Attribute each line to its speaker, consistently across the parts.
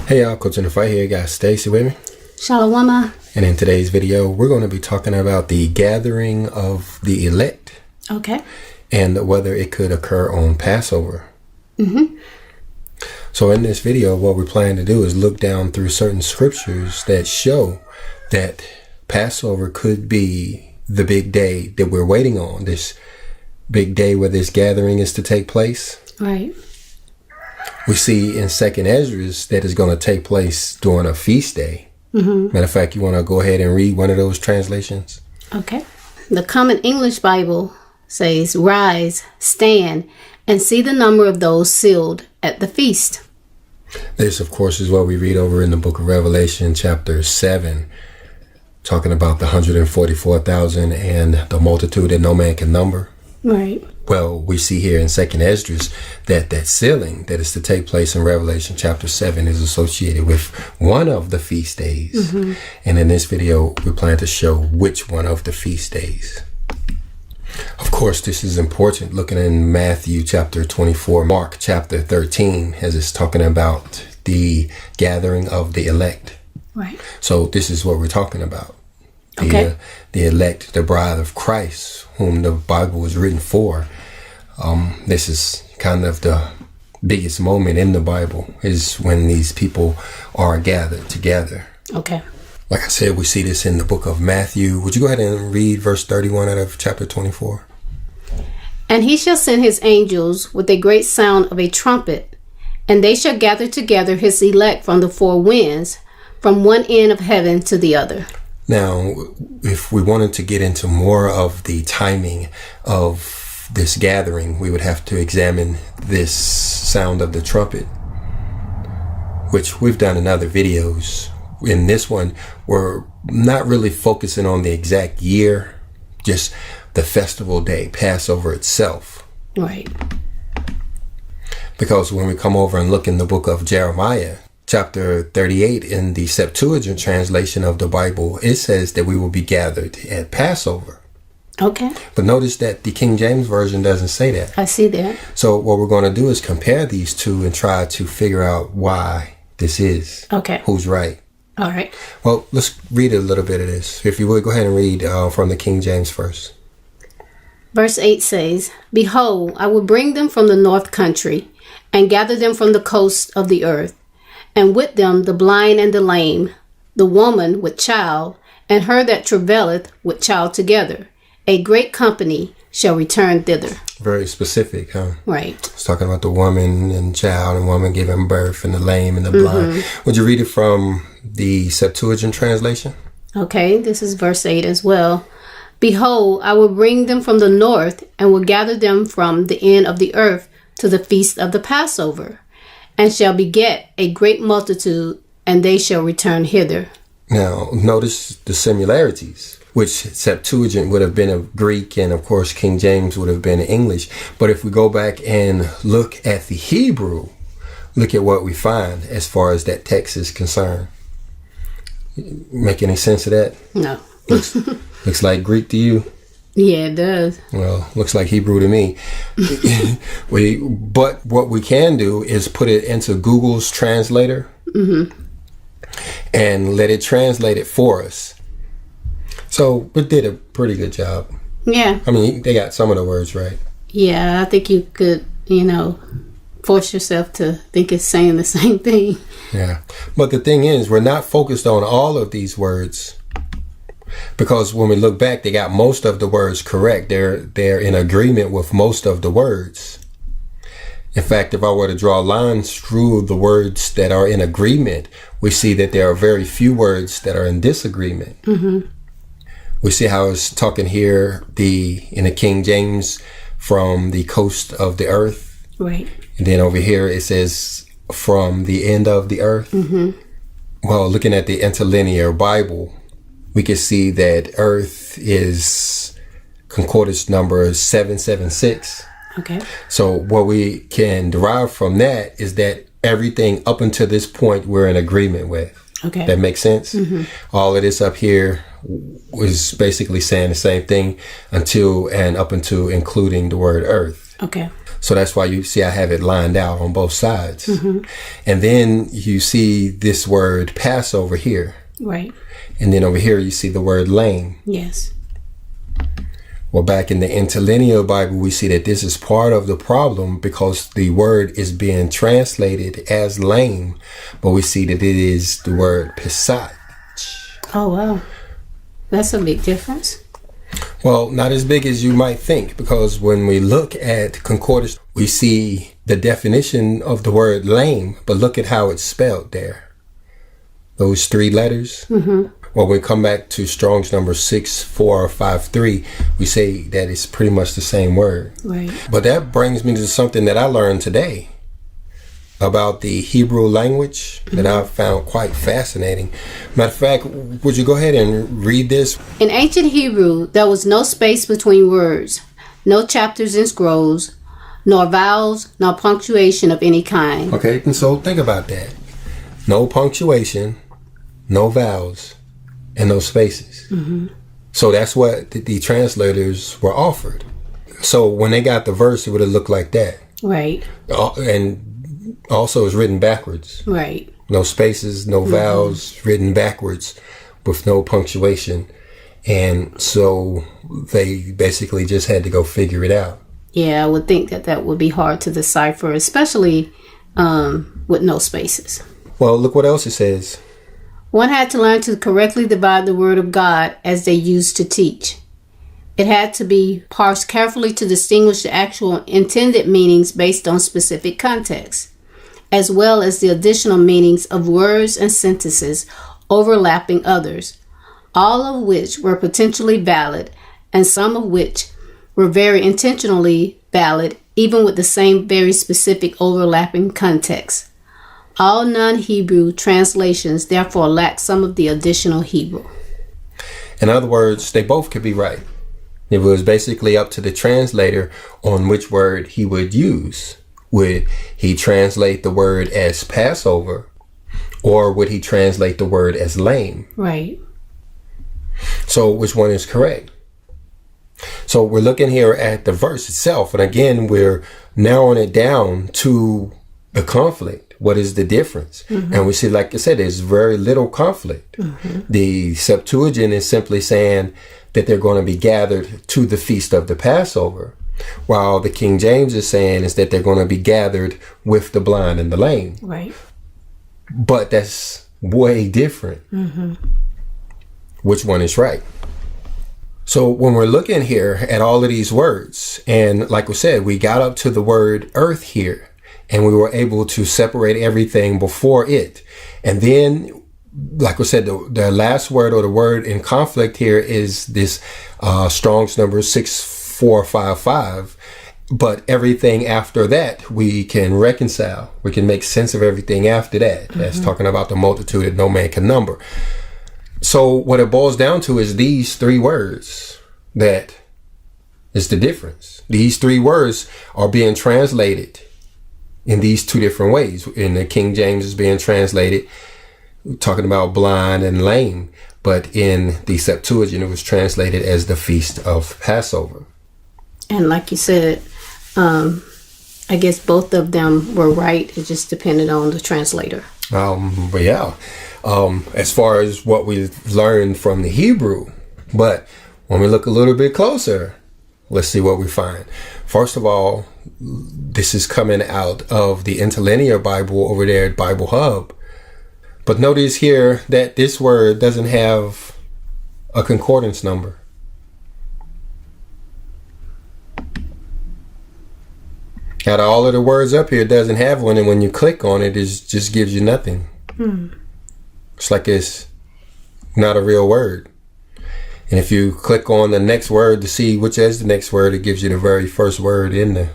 Speaker 1: Hey y'all, Coach Inthefight here. Got Stacy with me.
Speaker 2: Shalom.
Speaker 1: And in today's video, we're going to be talking about the gathering of the elect.
Speaker 2: Okay.
Speaker 1: And whether it could occur on Passover.
Speaker 2: Mm-hmm.
Speaker 1: So in this video, what we plan to do is look down through certain scriptures that show that Passover could be the big day that we're waiting on. This big day where this gathering is to take place.
Speaker 2: Right.
Speaker 1: We see in 2nd Esdras that is going to take place during a feast day.
Speaker 2: Mm-hmm.
Speaker 1: Matter of fact, you want to go ahead and read one of those translations?
Speaker 2: Okay. The Common English Bible says, "Rise, stand, and see the number of those sealed at the feast."
Speaker 1: This, of course, is what we read over in the book of Revelation, chapter 7, talking about the 144,000 and the multitude that no man can number.
Speaker 2: Right.
Speaker 1: Well, we see here in 2nd Esdras that sealing that is to take place in Revelation chapter 7 is associated with one of the feast days. Mm-hmm. And in this video, we plan to show which one of the feast days. Of course, this is important looking in Matthew chapter 24, Mark chapter 13, as it's talking about the gathering of the elect.
Speaker 2: Right.
Speaker 1: So this is what we're talking about.
Speaker 2: Okay.
Speaker 1: The elect, the bride of Christ, whom the Bible was written for. This is kind of the biggest moment in the Bible, is when these people are gathered together.
Speaker 2: Okay.
Speaker 1: Like I said, we see this in the book of Matthew. Would you go ahead and read verse 31 out of chapter 24?
Speaker 2: "And he shall send his angels with a great sound of a trumpet, and they shall gather together his elect from the four winds, from one end of heaven to the other."
Speaker 1: Now, if we wanted to get into more of the timing of this gathering, we would have to examine this sound of the trumpet, which we've done in other videos. In this one, we're not really focusing on the exact year, just the festival day, Passover itself.
Speaker 2: Right.
Speaker 1: Because when we come over and look in the book of Jeremiah, chapter 38 in the Septuagint translation of the Bible, it says that we will be gathered at Passover.
Speaker 2: Okay.
Speaker 1: But notice that the King James Version doesn't say that.
Speaker 2: I see that.
Speaker 1: So what we're going to do is compare these two and try to figure out why this is.
Speaker 2: Okay.
Speaker 1: Who's right.
Speaker 2: All right.
Speaker 1: Well, let's read a little bit of this. If you would, go ahead and read from the King James first.
Speaker 2: Verse 8 says, "Behold, I will bring them from the north country, and gather them from the coast of the earth, and with them the blind and the lame, the woman with child, and her that travaileth with child together. A great company shall return thither."
Speaker 1: Very specific, huh?
Speaker 2: Right.
Speaker 1: It's talking about the woman and child and woman giving birth and the lame and the blind. Would you read it from the Septuagint translation?
Speaker 2: Okay, this is verse 8 as well. "Behold, I will bring them from the north, and will gather them from the end of the earth to the feast of the Passover, and shall beget a great multitude, and they shall return hither." Now,
Speaker 1: notice the similarities, which Septuagint would have been of Greek, and of course King James would have been English. But if we go back and look at the Hebrew, look at what we find as far as that text is concerned. Make any sense of that?
Speaker 2: No.
Speaker 1: Looks like Greek to you?
Speaker 2: Yeah, it does.
Speaker 1: Well, looks like Hebrew to me. But what we can do is put it into Google's translator and let it translate it for us. So it did a pretty good job.
Speaker 2: Yeah.
Speaker 1: I mean, they got some of the words right.
Speaker 2: Yeah, I think you could, force yourself to think it's saying the same thing.
Speaker 1: Yeah. But the thing is, we're not focused on all of these words, because when we look back, they got most of the words correct. They're in agreement with most of the words. In fact, if I were to draw lines through the words that are in agreement, we see that there are very few words that are in disagreement. Mm-hmm. We see how it's talking here in the King James from the coast of the earth.
Speaker 2: Right.
Speaker 1: And then over here it says from the end of the earth. Mm-hmm. Well, looking at the interlinear Bible, we can see that earth is concordance number 776.
Speaker 2: Okay.
Speaker 1: So what we can derive from that is that everything up until this point we're in agreement with.
Speaker 2: Okay.
Speaker 1: That makes sense? Mm-hmm. All of this up here was basically saying the same thing until and up until including the word earth.
Speaker 2: Okay.
Speaker 1: So that's why you see I have it lined out on both sides.
Speaker 2: Mm-hmm.
Speaker 1: And then you see this word Passover here.
Speaker 2: Right.
Speaker 1: And then over here you see the word lame.
Speaker 2: Yes.
Speaker 1: Well, back in the interlinear Bible, we see that this is part of the problem because the word is being translated as lame, but we see that it is the word Pesach.
Speaker 2: Oh, wow. That's a big difference.
Speaker 1: Well, not as big as you might think, because when we look at concordance, we see the definition of the word lame, but look at how it's spelled there. Those 3 letters.
Speaker 2: Mm-hmm.
Speaker 1: When we come back to Strong's number 6453, we say that it's pretty much the same word.
Speaker 2: Right.
Speaker 1: But that brings me to something that I learned today about the Hebrew language that I found quite fascinating. Matter of fact, would you go ahead and read this?
Speaker 2: In ancient Hebrew, there was no space between words, no chapters and scrolls, nor vowels, nor punctuation of any kind.
Speaker 1: Okay, and so think about that. No punctuation, no vowels, and no spaces.
Speaker 2: Mm-hmm.
Speaker 1: So that's what the translators were offered. So when they got the verse, it would have looked like that.
Speaker 2: Right.
Speaker 1: And also it's written backwards.
Speaker 2: Right.
Speaker 1: No spaces, no vowels, written backwards with no punctuation. And so they basically just had to go figure it out.
Speaker 2: Yeah, I would think that would be hard to decipher, especially with no spaces.
Speaker 1: Well, look what else it says.
Speaker 2: One had to learn to correctly divide the word of God as they used to teach. It had to be parsed carefully to distinguish the actual intended meanings based on specific context, as well as the additional meanings of words and sentences overlapping others, all of which were potentially valid and some of which were very intentionally valid, even with the same very specific overlapping context. All non-Hebrew translations therefore lack some of the additional Hebrew.
Speaker 1: In other words, they both could be right. It was basically up to the translator on which word he would use. Would he translate the word as Passover, or would he translate the word as lame?
Speaker 2: Right.
Speaker 1: So which one is correct? So we're looking here at the verse itself, and again, we're narrowing it down to the conflict. What is the difference? Mm-hmm. And we see, like I said, there's very little conflict. Mm-hmm. The Septuagint is simply saying that they're going to be gathered to the Feast of the Passover, while the King James is saying is that they're going to be gathered with the blind and the lame.
Speaker 2: Right.
Speaker 1: But that's way different. Mm-hmm. Which one is right? So when we're looking here at all of these words, and like we said, we got up to the word earth here, and we were able to separate everything before it. And then, like we said, the last word or the word in conflict here is this Strong's number 6455. But everything after that, we can reconcile. We can make sense of everything after that. Mm-hmm. That's talking about the multitude that no man can number. So what it boils down to is these 3 words that is the difference. These 3 words are being translated in these 2 different ways. In the King James is being translated talking about blind and lame, but in the Septuagint it was translated as the Feast of Passover. And
Speaker 2: like you said, I guess both of them were right. It just depended on the translator.
Speaker 1: But yeah, as far as what we've learned from the Hebrew, but when we look a little bit closer, let's see what we find. First of all, this is coming out of the interlinear Bible over there at Bible Hub. But notice here that this word doesn't have a concordance number. Out of all of the words up here, it doesn't have one, and when you click on it, it just gives you nothing. It's like it's not a real word. And if you click on the next word to see which is the next word, it gives you the very first word in the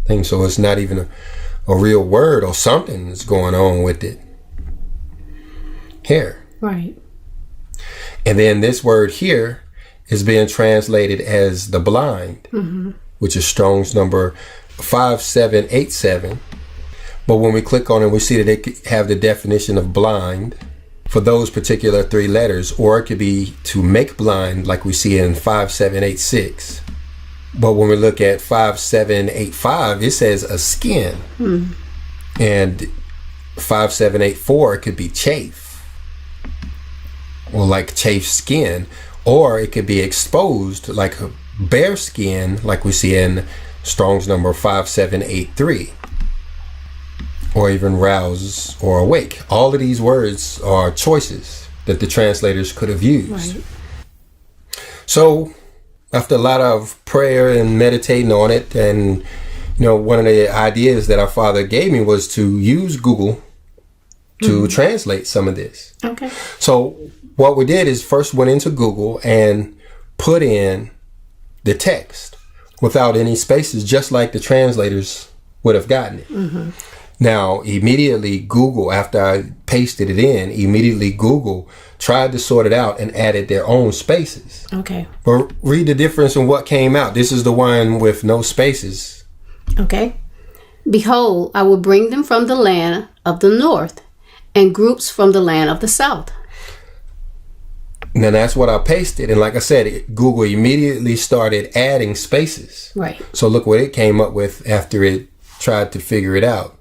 Speaker 1: thing. So it's not even a real word, or something's going on with it here.
Speaker 2: Right.
Speaker 1: And then this word here is being translated as the blind, which is Strong's number 5787. But when we click on it, we see that it have the definition of blind for those particular 3 letters, or it could be to make blind, like we see in 5786. But when we look at 5785, it says a skin. And 5784 could be chafe, or like chafe skin, or it could be exposed like a bare skin, like we see in Strong's number 5783, or even rouse or awake. All of these words are choices that the translators could have used.
Speaker 2: Right.
Speaker 1: So after a lot of prayer and meditating on it, and one of the ideas that our Father gave me was to use Google to translate some of this.
Speaker 2: Okay.
Speaker 1: So what we did is first went into Google and put in the text without any spaces, just like the translators would have gotten it. Now, immediately Google, after I pasted it in, immediately Google tried to sort it out and added their own spaces.
Speaker 2: Okay.
Speaker 1: But read the difference in what came out. This is the one with no spaces.
Speaker 2: Okay. Behold, I will bring them from the land of the north, and groups from the land of the south.
Speaker 1: Now that's what I pasted. And like I said, Google immediately started adding spaces.
Speaker 2: Right.
Speaker 1: So look what it came up with after it tried to figure it out.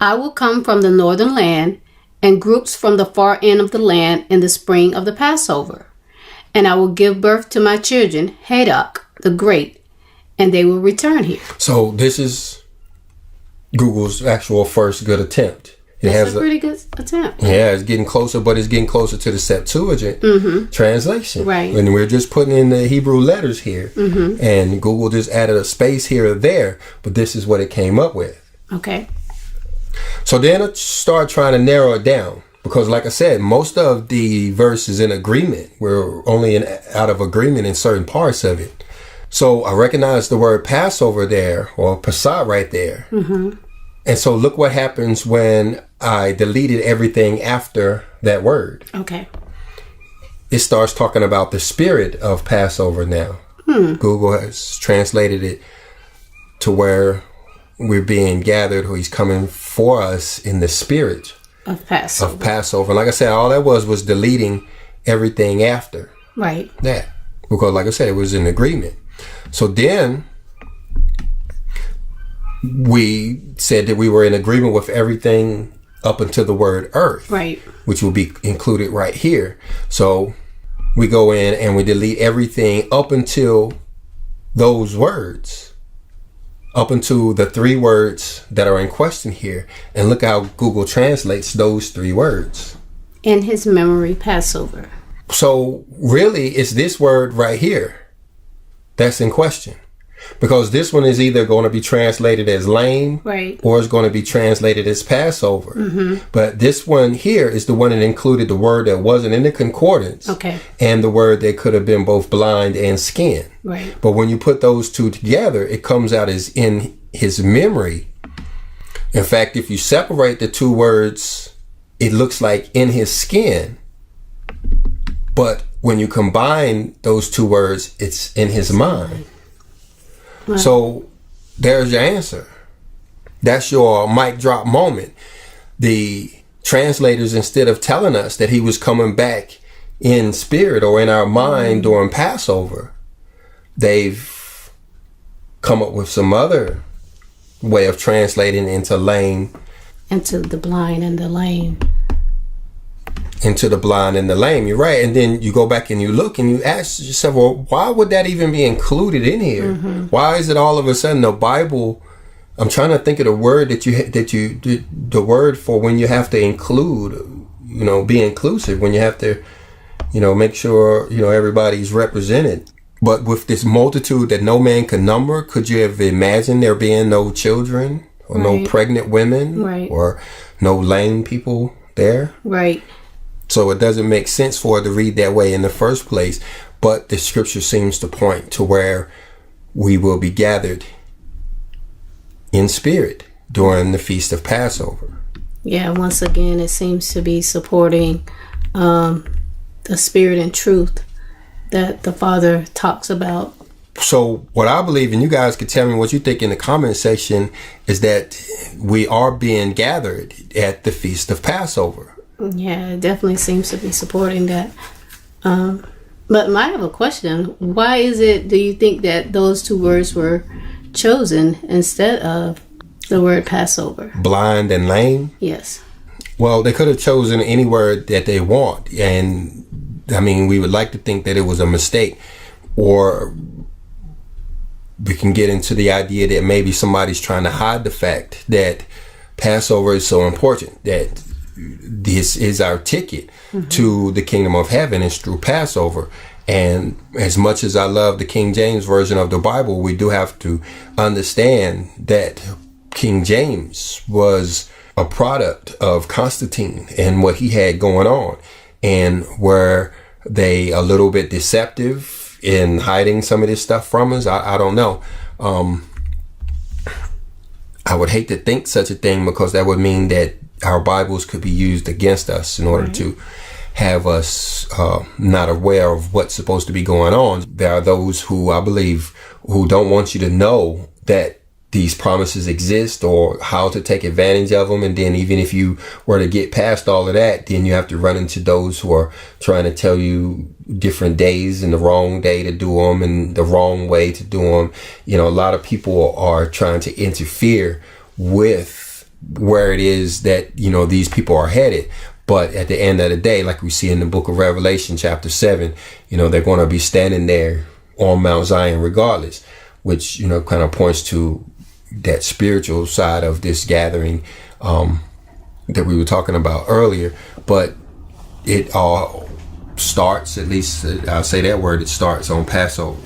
Speaker 2: I will come from the northern land, and groups from the far end of the land in the spring of the Passover. And I will give birth to my children, Hadok the Great, and they will return here.
Speaker 1: So this is Google's actual first good attempt.
Speaker 2: That's a pretty good attempt.
Speaker 1: Yeah, it's getting closer, but it's getting closer to the Septuagint translation.
Speaker 2: Right.
Speaker 1: And we're just putting in the Hebrew letters here. And Google just added a space here or there, but this is what it came up with.
Speaker 2: Okay.
Speaker 1: So then I started trying to narrow it down, because like I said, most of the verse is in agreement. We're only out of agreement in certain parts of it. So I recognized the word Passover there, or Passat right there. And so look what happens when I deleted everything after that word.
Speaker 2: Okay.
Speaker 1: It starts talking about the spirit of Passover now. Google has translated it to where we're being gathered, or he's coming for us in the spirit
Speaker 2: Of Passover.
Speaker 1: And like I said, all that was deleting everything after
Speaker 2: Right.
Speaker 1: that. Because like I said, it was in agreement. So then we said that we were in agreement with everything up until the word earth.
Speaker 2: Right.
Speaker 1: Which will be included right here. So we go in and we delete everything up until those words. Up until the three words that are in question here. And look how Google translates those three words.
Speaker 2: In his memory, Passover.
Speaker 1: So really, it's this word right here that's in question. Because this one is either going to be translated as lame,
Speaker 2: right,
Speaker 1: or it's going to be translated as Passover. But this one here is the one that included the word that wasn't in the concordance.
Speaker 2: Okay.
Speaker 1: And the word that could have been both blind and skin.
Speaker 2: Right.
Speaker 1: But when you put those two together, it comes out as in his memory. In fact, if you separate the two words, it looks like in his skin. But when you combine those two words, it's in his mind. Wow. So there's your answer. That's your mic drop moment. The translators, instead of telling us that he was coming back in spirit or in our mind during Passover, they've come up with some other way of translating into lame.
Speaker 2: Into the blind and the lame.
Speaker 1: Into the blind and the lame. You're right. And then you go back and you look and you ask yourself, well, why would that even be included in here? Why is it all of a sudden the Bible? I'm trying to think of the word the word for when you have to include, be inclusive, when you have to, make sure, everybody's represented. But with this multitude that no man can number, could you have imagined there being no children or no pregnant women or no lame people there?
Speaker 2: Right.
Speaker 1: So it doesn't make sense for it to read that way in the first place. But the scripture seems to point to where we will be gathered in spirit during the Feast of Passover.
Speaker 2: Yeah, once again, it seems to be supporting the spirit and truth that the Father talks about.
Speaker 1: So what I believe, and you guys can tell me what you think in the comment section, is that we are being gathered at the Feast of Passover.
Speaker 2: Yeah, it definitely seems to be supporting that. But I have a question. Why is it, do you think that those two words were chosen instead of the word Passover?
Speaker 1: Blind and lame?
Speaker 2: Yes.
Speaker 1: Well, they could have chosen any word that they want. And I mean, we would like to think that it was a mistake, or we can get into the idea that maybe somebody's trying to hide the fact that Passover is so important, that this is our ticket to the kingdom of heaven is through Passover. And as much as I love the King James version of the Bible, we do have to understand that King James was a product of Constantine and what he had going on. And were they a little bit deceptive in hiding some of this stuff from us? I don't know. I would hate to think such a thing, because that would mean that our Bibles could be used against us in order to have us not aware of what's supposed to be going on. There are those who, I believe, who don't want you to know that these promises exist or how to take advantage of them. And then even if you were to get past all of that, then you have to run into those who are trying to tell you different days and the wrong day to do them and the wrong way to do them. You know, a lot of people are trying to interfere with where it is that, you know, these people are headed. But at the end of the day, like we see in the book of Revelation, chapter 7, you know, they're going to be standing there on Mount Zion regardless, which, you know, kind of points to that spiritual side of this gathering that we were talking about earlier. But it all starts, at least I'll say that word, it starts on Passover.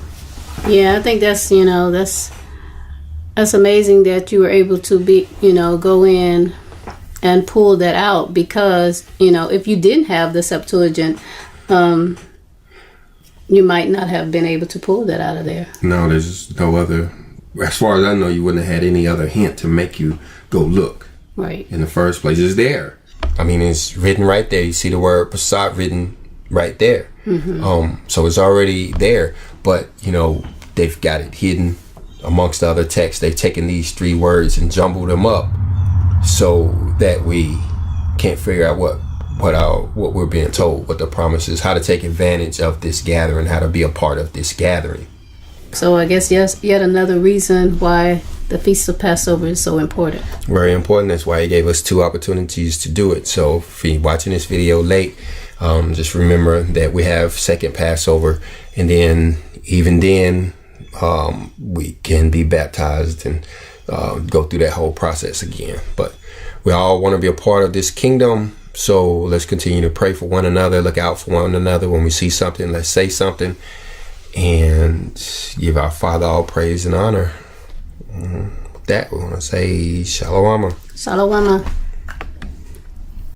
Speaker 2: Yeah, I think that's, you know, that's amazing that you were able to be, you know, go in and pull that out, because, you know, if you didn't have the Septuagint, you might not have been able to pull that out of there.
Speaker 1: No, there's no other, as far as I know, you wouldn't have had any other hint to make you go look.
Speaker 2: Right.
Speaker 1: In the first place. It's there. I mean, it's written right there. You see the word Passat written right there. So it's already there. But, you know, they've got it hidden amongst the other texts. They've taken these three words and jumbled them up so that we can't figure out what we're being told, what the promise is, how to take advantage of this gathering, how to be a part of this gathering.
Speaker 2: So I guess, yes, yet another reason why the Feast of Passover is so important. Very important.
Speaker 1: That's why he gave us 2 opportunities to do it. So if you're watching this video late, just remember that we have second Passover, and then even then we can be baptized and go through that whole process again. But we all want to be a part of this kingdom, so let's continue to pray for one another, look out for one another. When we see something, let's say something and give our Father all praise and honor. With that, we want to say Shalom.
Speaker 2: Shalom.